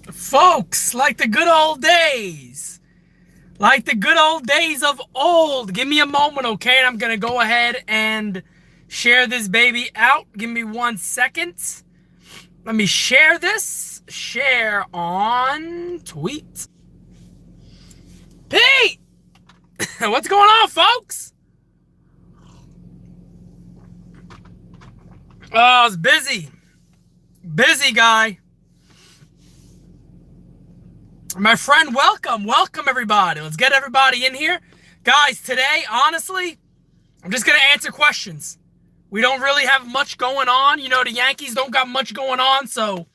Folks, like the good old days. Like the good old days of old. Give me a moment, okay? And I'm going to go ahead and share this baby out. Give me 1 second. Let me share this. Share on tweet. Pete! What's going on, folks? Oh, it's busy. Busy guy. My friend, welcome. Welcome, everybody. Let's get everybody in here. Guys, today, honestly, I'm just going to answer questions. We don't really have much going on. You know, the Yankees don't got much going on. So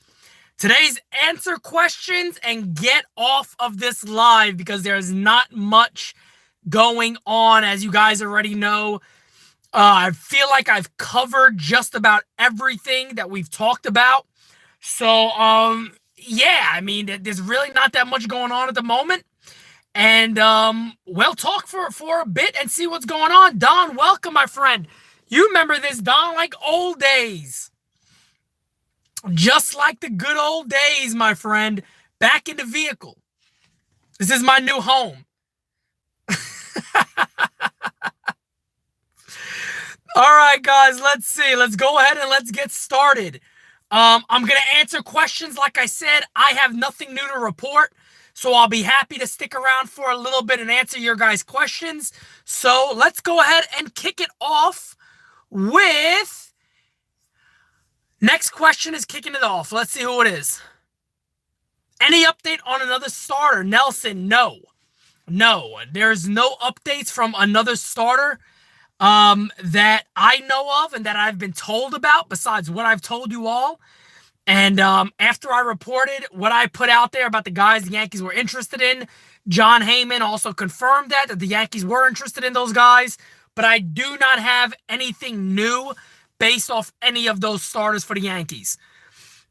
today's answer questions and get off of this live because there's not much going on, as you guys already know. I feel like I've covered just about everything that we've talked about. So, yeah, I mean, there's really not that much going on at the moment. And we'll talk for a bit and see what's going on. Don, welcome, my friend. You remember this, Don, like old days. Just like the good old days, my friend. Back in the vehicle. This is my new home. All right, guys, let's see. Let's go ahead and let's get started. I'm going to answer questions. Like I said, I have nothing new to report. So I'll be happy to stick around for a little bit and answer your guys' questions. So let's go ahead and kick it off with... Next question is kicking it off. Let's see who it is. Any update on another starter? Nelson, no. No, there's no updates from another starter that I know of and that I've been told about besides what I've told you all. And after I reported what I put out there about the guys the Yankees were interested in, John Heyman also confirmed that the Yankees were interested in those guys. But I do not have anything new based off any of those starters for the Yankees.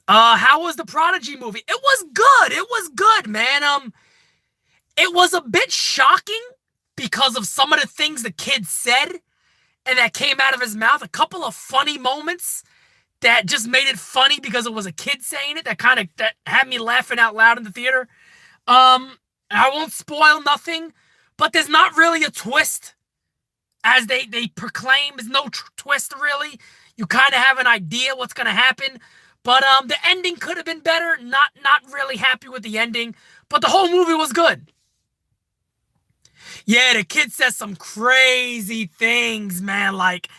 How was the Prodigy movie? It was good. It was good, man. It was a bit shocking because of some of the things the kid said and that came out of his mouth. A couple of funny moments that just made it funny because it was a kid saying it that had me laughing out loud in the theater. I won't spoil nothing, but there's not really a twist. As they proclaim, there's no twist really. You kind of have an idea what's going to happen. But the ending could have been better. Not really happy with the ending. But the whole movie was good. Yeah, the kid says some crazy things, man. Like,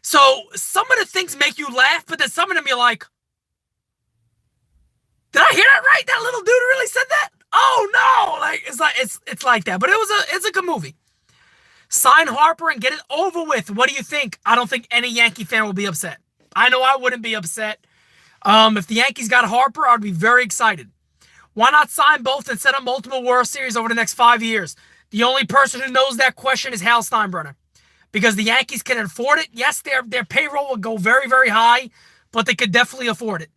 so some of the things make you laugh, but then some of them you're like, did I hear that right? That little dude really said that? Oh no! Like it's like that. But it's a good movie. Sign Harper and get it over with. What do you think? I don't think any Yankee fan will be upset. I know I wouldn't be upset. If the Yankees got Harper, I'd be very excited. Why not sign both and set up multiple World Series over the next 5 years? The only person who knows that question is Hal Steinbrenner. Because the Yankees can afford it. Yes, their payroll will go very, very high, but they could definitely afford it.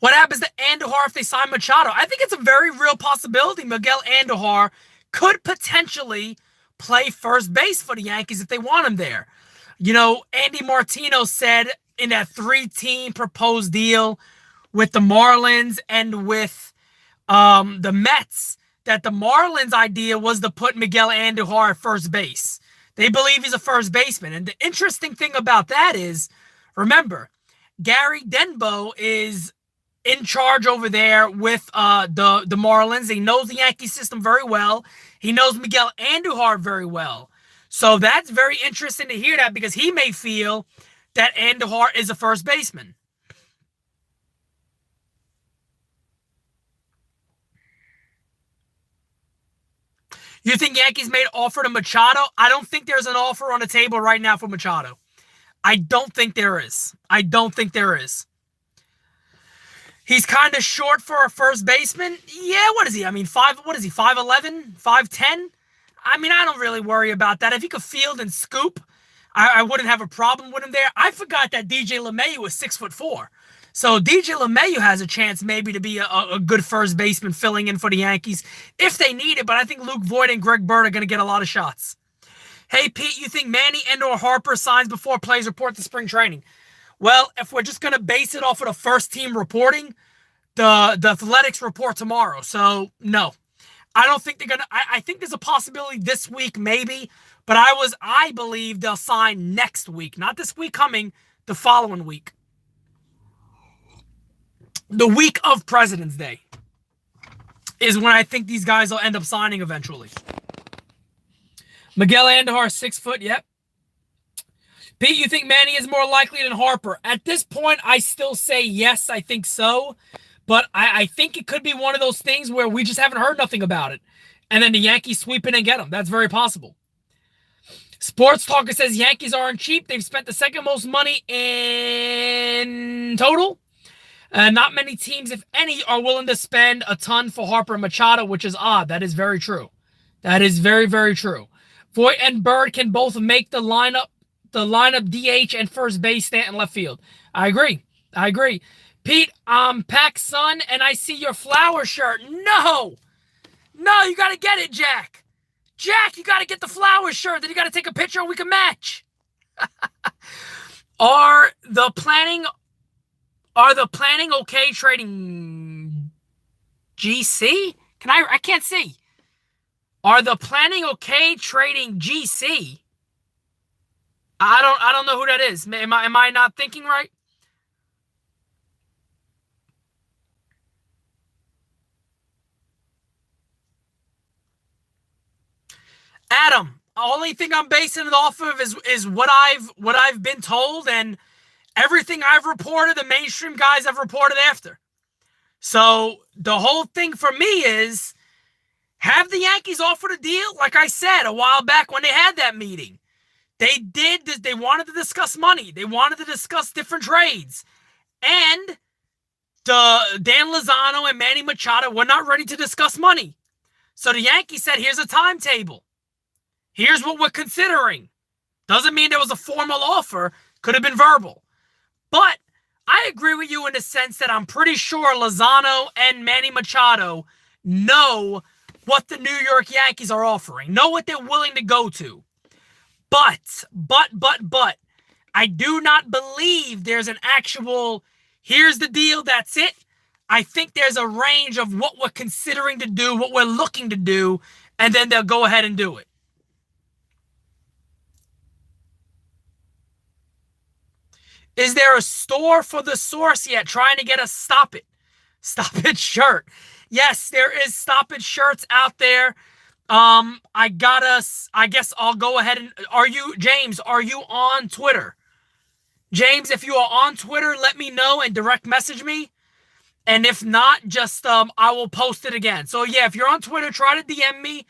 What happens to Andujar if they sign Machado? I think it's a very real possibility. Miguel Andujar could potentially play first base for the Yankees if they want him there. You know, Andy Martino said in that 3-team proposed deal with the Marlins and with the Mets that the Marlins' idea was to put Miguel Andujar at first base. They believe he's a first baseman. And the interesting thing about that is, remember, Gary Denbo is in charge over there with the Marlins. He knows the Yankee system very well. He knows Miguel Andujar very well. So that's very interesting to hear that because he may feel that Andujar is a first baseman. You think Yankees made offer to Machado? I don't think there's an offer on the table right now for Machado. I don't think there is. I don't think there is. He's kind of short for a first baseman. Yeah, what is he? I mean, what is he, 5'11", 5'10"? I mean, I don't really worry about that. If he could field and scoop, I wouldn't have a problem with him there. I forgot that DJ LeMahieu was 6'4". So DJ LeMahieu has a chance maybe to be a good first baseman filling in for the Yankees if they need it. But I think Luke Voigt and Greg Bird are going to get a lot of shots. Hey, Pete, you think Manny and/or Harper signs before players report to spring training? Well, if we're just going to base it off of the first team reporting, the Athletics report tomorrow. So no, I don't think they're gonna. I think there's a possibility this week, maybe, but I believe they'll sign next week, not this week coming, the following week, the week of President's Day, is when I think these guys will end up signing eventually. Miguel Andujar, 6 foot. Yep. Pete, you think Manny is more likely than Harper? At this point, I still say yes. I think so. But I think it could be one of those things where we just haven't heard nothing about it. And then the Yankees sweep in and get him. That's very possible. Sports Talker says Yankees aren't cheap. They've spent the second most money in total. Not many teams, if any, are willing to spend a ton for Harper and Machado, which is odd. That is very true. That is very, very true. Voit and Bird can both make the lineup DH and first base, Stanton left field. I agree. Pete, Pac Sun, and I see your flower shirt. No, you got to get it, Jack. Jack, you got to get the flower shirt. Then you got to take a picture and we can match. Are the planning okay trading GC? I can't see. Are the planning okay trading GC? I don't know who that is. Am I not thinking right? Adam, the only thing I'm basing it off of is what I've been told, and everything I've reported, the mainstream guys have reported after. So the whole thing for me is, have the Yankees offered a deal? Like I said a while back when they had that meeting. They wanted to discuss money. They wanted to discuss different trades. And Dan Lozano and Manny Machado were not ready to discuss money. So the Yankees said, here's a timetable. Here's what we're considering. Doesn't mean there was a formal offer. Could have been verbal. But I agree with you in the sense that I'm pretty sure Lozano and Manny Machado know what the New York Yankees are offering, know what they're willing to go to. But, I do not believe there's an actual, here's the deal, that's it. I think there's a range of what we're considering to do, what we're looking to do, and then they'll go ahead and do it. Is there a store for the source yet? Trying to get a Stop It shirt. Yes, there is Stop It shirts out there. I guess I'll go ahead and, James, are you on Twitter? James, if you are on Twitter, let me know and direct message me. And if not, just, I will post it again. So yeah, if you're on Twitter, try to DM me.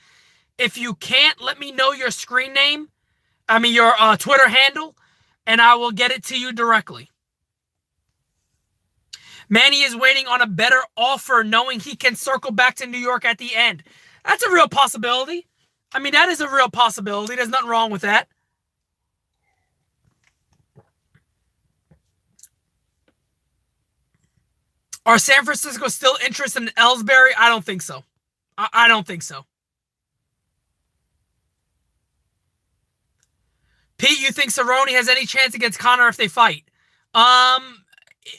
If you can't, let me know your screen name. Your Twitter handle, and I will get it to you directly. Manny is waiting on a better offer, knowing he can circle back to New York at the end. That's a real possibility. That is a real possibility. There's nothing wrong with that. Are San Francisco still interested in Ellsbury? I don't think so. I don't think so. Pete, you think Cerrone has any chance against Conor if they fight?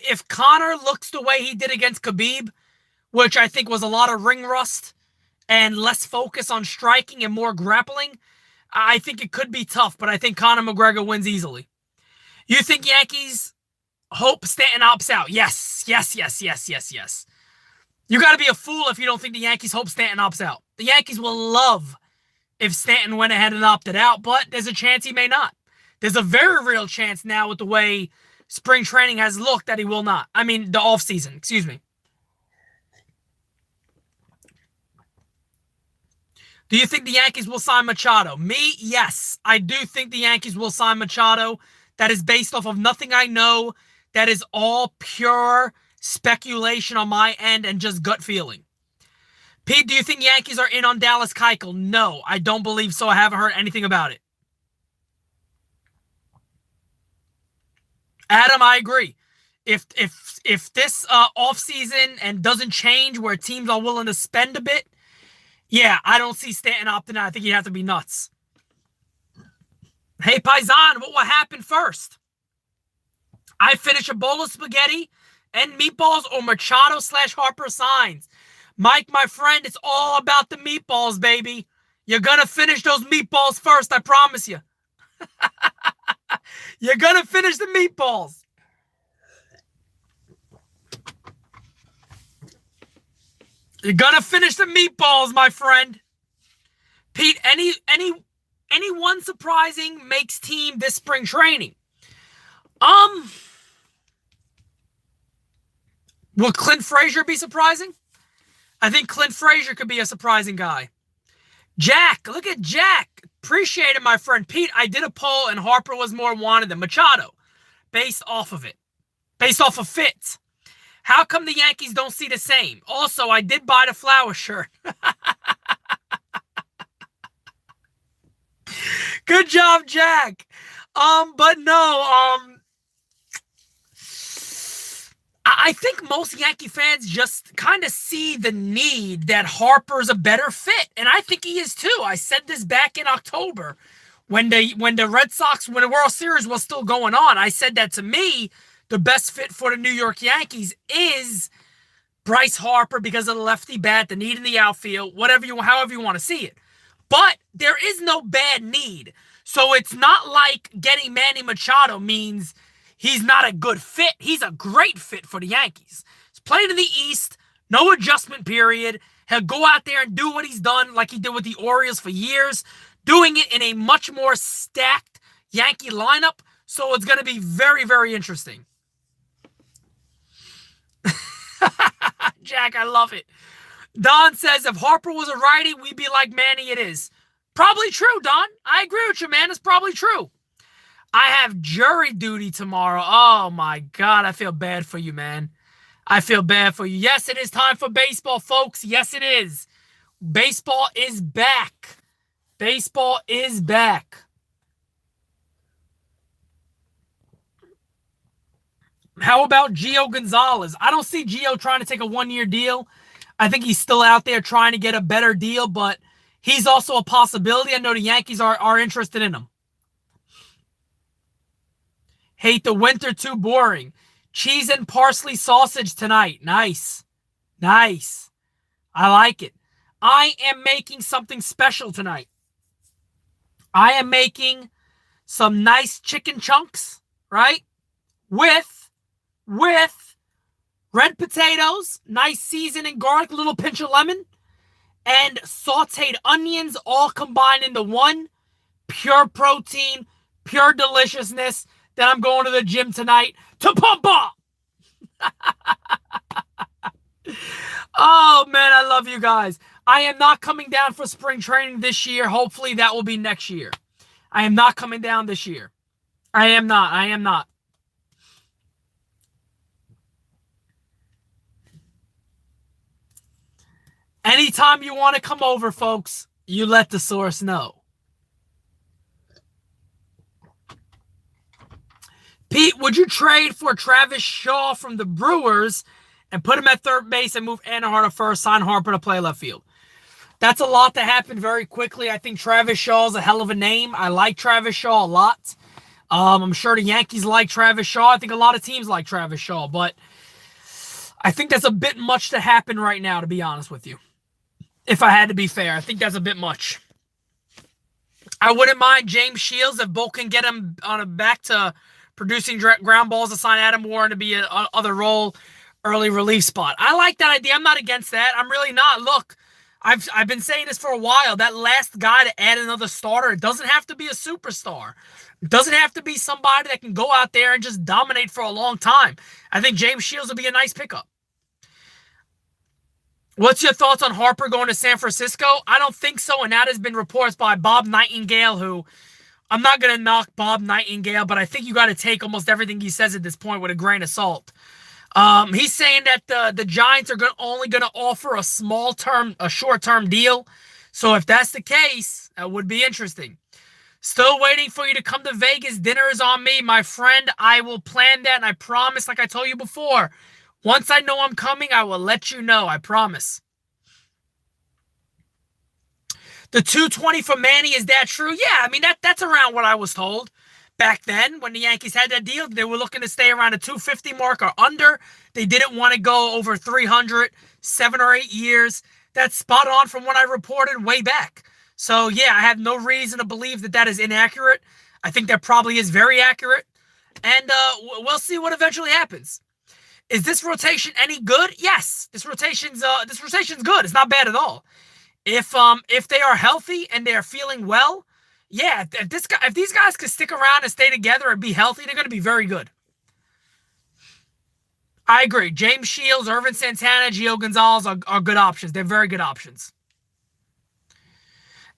If Conor looks the way he did against Khabib, which I think was a lot of ring rust and less focus on striking and more grappling, I think it could be tough, but I think Conor McGregor wins easily. You think Yankees hope Stanton opts out? Yes. You got to be a fool if you don't think the Yankees hope Stanton opts out. The Yankees will love if Stanton went ahead and opted out, but there's a chance he may not. There's a very real chance now with the way spring training has looked that he will not. The offseason, excuse me. Do you think the Yankees will sign Machado? Me, yes. I do think the Yankees will sign Machado. That is based off of nothing I know. That is all pure speculation on my end and just gut feeling. Pete, do you think Yankees are in on Dallas Keuchel? No, I don't believe so. I haven't heard anything about it. Adam, I agree. If this offseason and doesn't change where teams are willing to spend a bit, yeah, I don't see Stanton opting out. I think you have to be nuts. Hey, Paisan, what will happen first? I finish a bowl of spaghetti, And meatballs or Machado / Harper signs. Mike, my friend, it's all about the meatballs, baby. You're going to finish those meatballs first, I promise you. You're going to finish the meatballs. You're going to finish the meatballs, my friend. Pete, anyone surprising makes team this spring training? Will Clint Frazier be surprising? I think Clint Frazier could be a surprising guy. Jack, look at Jack. Appreciate it, my friend. Pete, I did a poll and Harper was more wanted than Machado. Based off of it. Based off of fit. How come the Yankees don't see the same? Also, I did buy the Flower shirt. Good job, Jack. But no, I think most Yankee fans just kind of see the need that Harper's a better fit, and I think he is too. I said this back in October when the Red Sox, when the World Series was still going on. I said that to me, the best fit for the New York Yankees is Bryce Harper because of the lefty bat, the need in the outfield, however you want to see it. But there is no bad need. So it's not like getting Manny Machado means he's not a good fit. He's a great fit for the Yankees. He's playing in the East, no adjustment period. He'll go out there and do what he's done like he did with the Orioles for years, doing it in a much more stacked Yankee lineup. So it's going to be very, very interesting. Jack, I love it. Don says, if Harper was a righty, we'd be like Manny it is. Probably true, Don. I agree with you, man. It's probably true. I have jury duty tomorrow. Oh, my God. I feel bad for you, man. I feel bad for you. Yes, it is time for baseball, folks. Yes, it is. Baseball is back. Baseball is back. How about Gio Gonzalez? I don't see Gio trying to take a one-year deal. I think he's still out there trying to get a better deal, but he's also a possibility. I know the Yankees are interested in him. Hate the winter, too boring. Cheese and parsley sausage tonight. Nice. Nice. I like it. I am making something special tonight. I am making some nice chicken chunks, right? With red potatoes, nice seasoning, garlic, a little pinch of lemon, and sauteed onions all combined into one. Pure protein, pure deliciousness. Then I'm going to the gym tonight to pump up. Oh, man, I love you guys. I am not coming down for spring training this year. Hopefully that will be next year. I am not coming down this year. I am not. Anytime you want to come over, folks, you let the source know. Pete, would you trade for Travis Shaw from the Brewers and put him at third base and move Andujar to first, sign Harper to play left field? That's a lot to happen very quickly. I think Travis Shaw is a hell of a name. I like Travis Shaw a lot. I'm sure the Yankees like Travis Shaw. I think a lot of teams like Travis Shaw, but I think that's a bit much to happen right now, to be honest with you. If I had to be fair, I think that's a bit much. I wouldn't mind James Shields if Bull can get him on a back to producing ground balls to sign Adam Warren to be a other role, early relief spot. I like that idea. I'm not against that. I'm really not. Look, I've been saying this for a while. That last guy to add another starter, it doesn't have to be a superstar. It doesn't have to be somebody that can go out there and just dominate for a long time. I think James Shields would be a nice pickup. What's your thoughts on Harper going to San Francisco? I don't think so, and that has been reports by Bob Nightingale, who I'm not going to knock Bob Nightingale, but I think you got to take almost everything he says at this point with a grain of salt. He's saying that the Giants are only going to offer a short-term deal. So if that's the case, that would be interesting. Still waiting for you to come to Vegas. Dinner is on me, my friend. I will plan that, and I promise, like I told you before, once I know I'm coming, I will let you know. I promise. The 220 for Manny, is that true? Yeah, I mean, that's around what I was told. Back then, when the Yankees had that deal, they were looking to stay around the 250 mark or under. They didn't want to go over 300, 7 or 8 years. That's spot on from what I reported way back. So, yeah, I have no reason to believe that that is inaccurate. I think that probably is very accurate. And we'll see what eventually happens. Is this rotation any good? Yes. This rotation's good. It's not bad at all. If they are healthy and they are feeling well, yeah, if these guys can stick around and stay together and be healthy, they're going to be very good. I agree. James Shields, Irvin Santana, Gio Gonzalez are good options. They're very good options.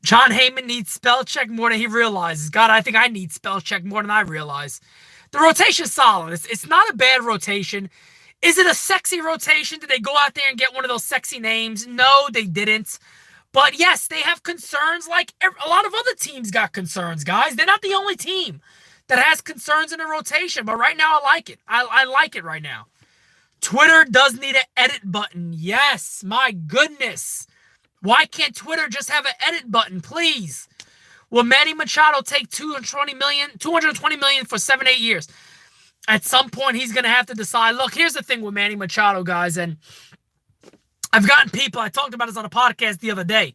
John Heyman needs spell check more than he realizes. God, I think I need spell check more than I realize. The rotation's solid. It's not a bad rotation. Is it a sexy rotation? Did they go out there and get one of those sexy names? No, they didn't. But yes, they have concerns like a lot of other teams got concerns, guys. They're not the only team that has concerns in the rotation. But right now, I like it. I like it right now. Twitter does need an edit button. Yes, my goodness. Why can't Twitter just have an edit button, please? Will Manny Machado take $220 million for 7-8 years? At some point, he's going to have to decide. Look, here's the thing with Manny Machado, guys, and I've gotten people, I talked about this on a podcast the other day,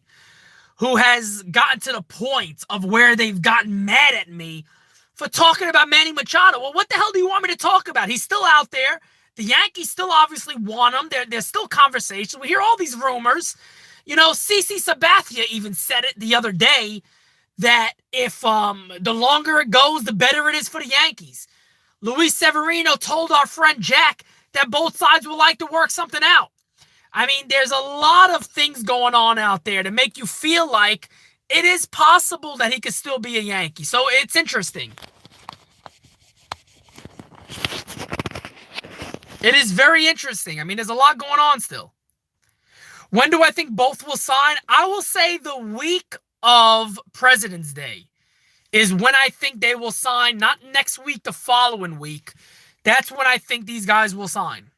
who has gotten to the point of where they've gotten mad at me for talking about Manny Machado. Well, what the hell do you want me to talk about? He's still out there. The Yankees still obviously want him. There's still conversation. We hear all these rumors. You know, CC Sabathia even said it the other day that if the longer it goes, the better it is for the Yankees. Luis Severino told our friend Jack that both sides would like to work something out. I mean, there's a lot of things going on out there to make you feel like it is possible that he could still be a Yankee. So it's interesting. It is very interesting. I mean, there's a lot going on still. When do I think both will sign? I will say the week of President's Day is when I think they will sign, not next week, the following week. That's when I think these guys will sign.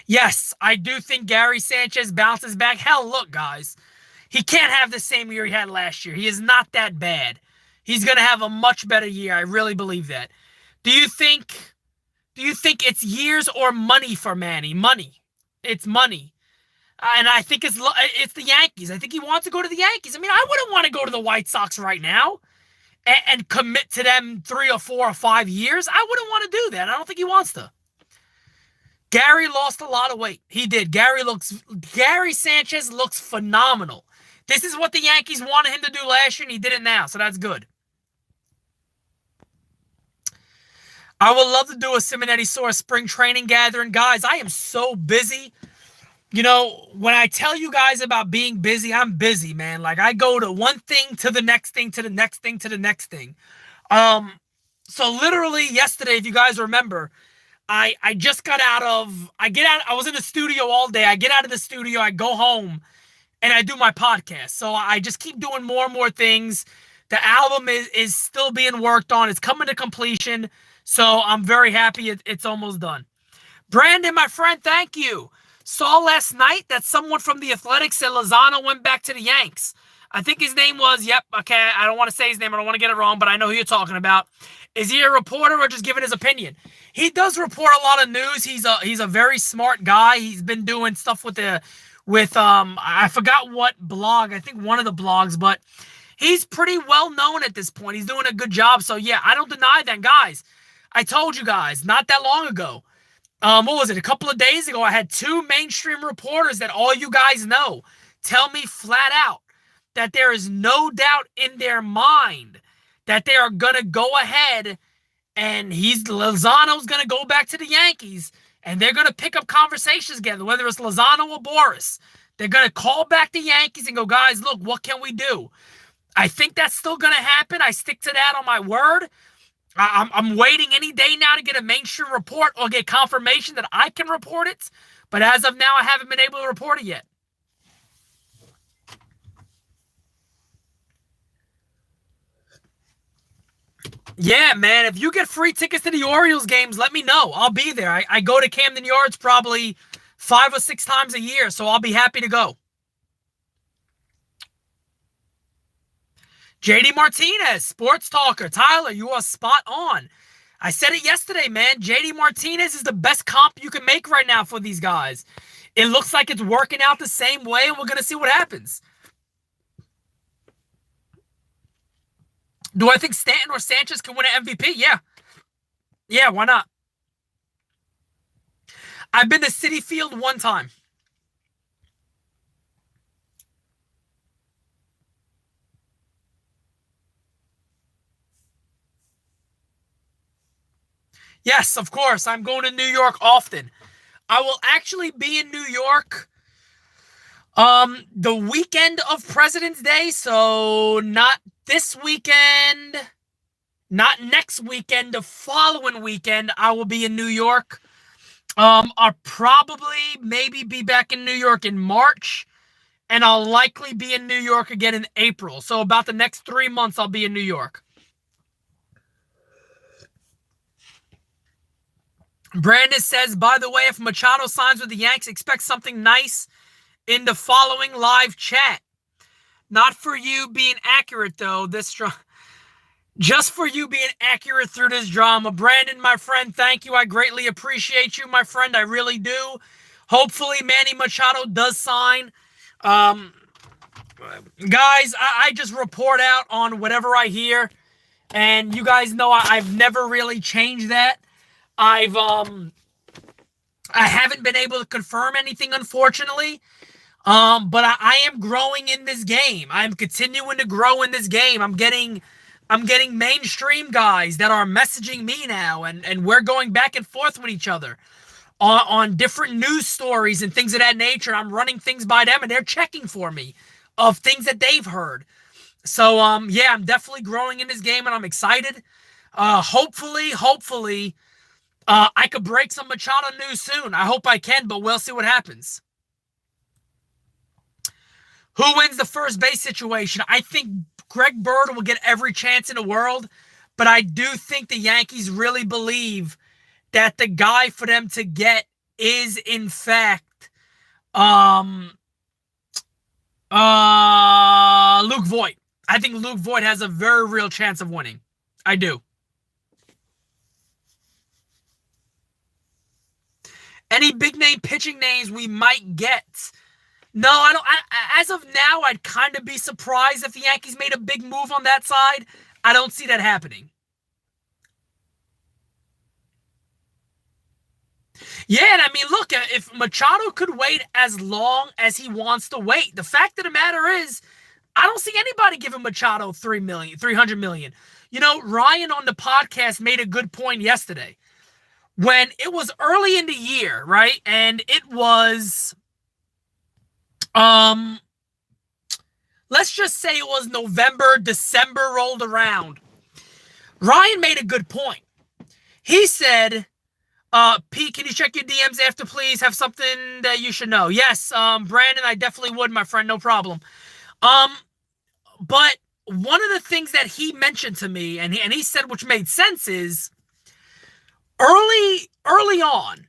Yes, I do think Gary Sanchez bounces back. Hell, look, guys, he can't have the same year he had last year. He is not that bad. He's going to have a much better year. I really believe that. Do you think it's years or money for Manny? Money. It's money. And I think it's the Yankees. I think he wants to go to the Yankees. I mean, I wouldn't want to go to the White Sox right now and commit to them 3 or 4 or 5 years. I wouldn't want to do that. I don't think he wants to. Gary lost a lot of weight. He did. Gary Sanchez looks phenomenal. This is what the Yankees wanted him to do last year, and he did it now, so that's good. I would love to do a Simonetti Source spring training gathering. Guys, I am so busy. You know, when I tell you guys about being busy, I'm busy, man. Like, I go to one thing to the next thing to the next thing to the next thing. So literally yesterday, if you guys remember, I just got out of, I was in the studio all day. I get out of the studio, I go home, and I do my podcast. So I just keep doing more and more things. The album is still being worked on. It's coming to completion. So I'm very happy it's almost done. Brandon, my friend, thank you. Saw last night that someone from The Athletic said Lozano went back to the Yanks. I think his name was, okay, I don't want to say his name. I don't want to get it wrong, but I know who you're talking about. Is he a reporter or just giving his opinion? He does report a lot of news. He's a very smart guy. He's been doing stuff with I forgot what blog. I think one of the blogs, but he's pretty well known at this point. He's doing a good job. So yeah, I don't deny that, guys. I told you guys not that long ago. What was it? A couple of days ago, I had 2 mainstream reporters that all you guys know tell me flat out that there is no doubt in their mind that they are going to go ahead and Lozano's going to go back to the Yankees and they're going to pick up conversations together, whether it's Lozano or Boris. They're going to call back the Yankees and go, guys, look, what can we do? I think that's still going to happen. I stick to that on my word. I'm waiting any day now to get a mainstream report or get confirmation that I can report it. But as of now, I haven't been able to report it yet. Yeah, man, if you get free tickets to the Orioles games, let me know. I'll be there. I go to Camden Yards probably 5 or 6 times a year, so I'll be happy to go. JD Martinez, sports talker. Tyler, you are spot on. I said it yesterday, man. JD Martinez is the best comp you can make right now for these guys. It looks like it's working out the same way, and we're going to see what happens. Do I think Stanton or Sanchez can win an MVP? Yeah. Yeah, why not? I've been to Citi Field one time. Yes, of course. I'm going to New York often. I will actually be in New York the weekend of President's Day, so not this weekend, not next weekend, the following weekend I will be in New York. I'll probably maybe be back in New York in March, and I'll likely be in New York again in April. So about the next 3 months I'll be in New York. Brandon says, by the way, if Machado signs with the Yanks, expect something nice in the following live chat. Not for you being accurate, though. Just for you being accurate through this drama. Brandon, my friend, thank you. I greatly appreciate you, my friend. I really do. Hopefully, Manny Machado does sign. Guys, I just report out on whatever I hear. And you guys know I've never really changed that. I haven't been able to confirm anything, unfortunately. But I am growing in this game. I'm continuing to grow in this game. I'm getting mainstream guys that are messaging me now, and we're going back and forth with each other on different news stories and things of that nature. I'm running things by them, and they're checking for me of things that they've heard. So, yeah, I'm definitely growing in this game, and I'm excited. Hopefully, I could break some Machado news soon. I hope I can, but we'll see what happens. Who wins the first base situation? I think Greg Bird will get every chance in the world, but I do think the Yankees really believe that the guy for them to get is, in fact, Luke Voit. I think Luke Voit has a very real chance of winning. I do. Any big name pitching names we might get? No, I don't. As of now, I'd kind of be surprised if the Yankees made a big move on that side. I don't see that happening. Yeah, and I mean, look, if Machado could wait as long as he wants to wait, the fact of the matter is, I don't see anybody giving Machado $300 million. You know, Ryan on the podcast made a good point yesterday. When it was early in the year, right? And it was, let's just say it was November, December rolled around. Ryan made a good point. He said, Pete, can you check your DMs after, please? Have something that you should know. Yes, Brandon, I definitely would, my friend, no problem. But one of the things that he mentioned to me, and he said, which made sense, is early on,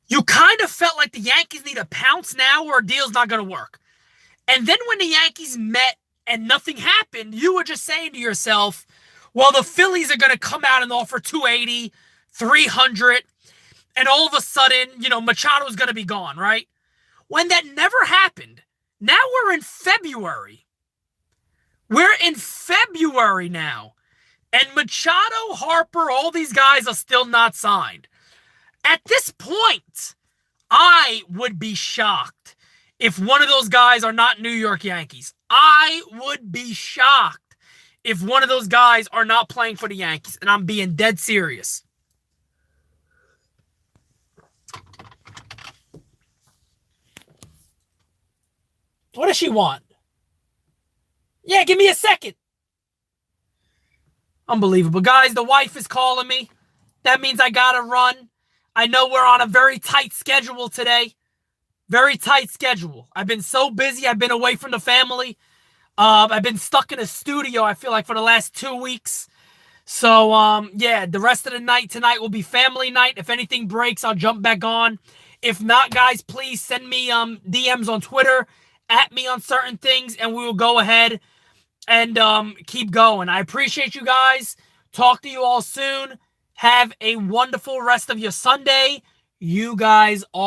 you kind of felt like the Yankees need to pounce now or a deal's not going to work. And then when the Yankees met and nothing happened, you were just saying to yourself, well, the Phillies are going to come out and offer 280, 300, and all of a sudden, you know, Machado's going to be gone, right? When that never happened, now we're in February. We're in February now. And Machado, Harper, all these guys are still not signed. At this point, I would be shocked if one of those guys are not New York Yankees. I would be shocked if one of those guys are not playing for the Yankees. And I'm being dead serious. What does she want? Yeah, give me a second. Unbelievable. Guys, the wife is calling me. That means I gotta run. I know we're on a very tight schedule today. Very tight schedule. I've been so busy. I've been away from the family. I've been stuck in a studio, I feel like, for the last 2 weeks. So, yeah, the rest of the night tonight will be family night. If anything breaks, I'll jump back on. If not, guys, please send me DMs on Twitter, at me on certain things, and we will go ahead and keep going. I appreciate you guys. Talk to you all soon. Have a wonderful rest of your Sunday. You guys all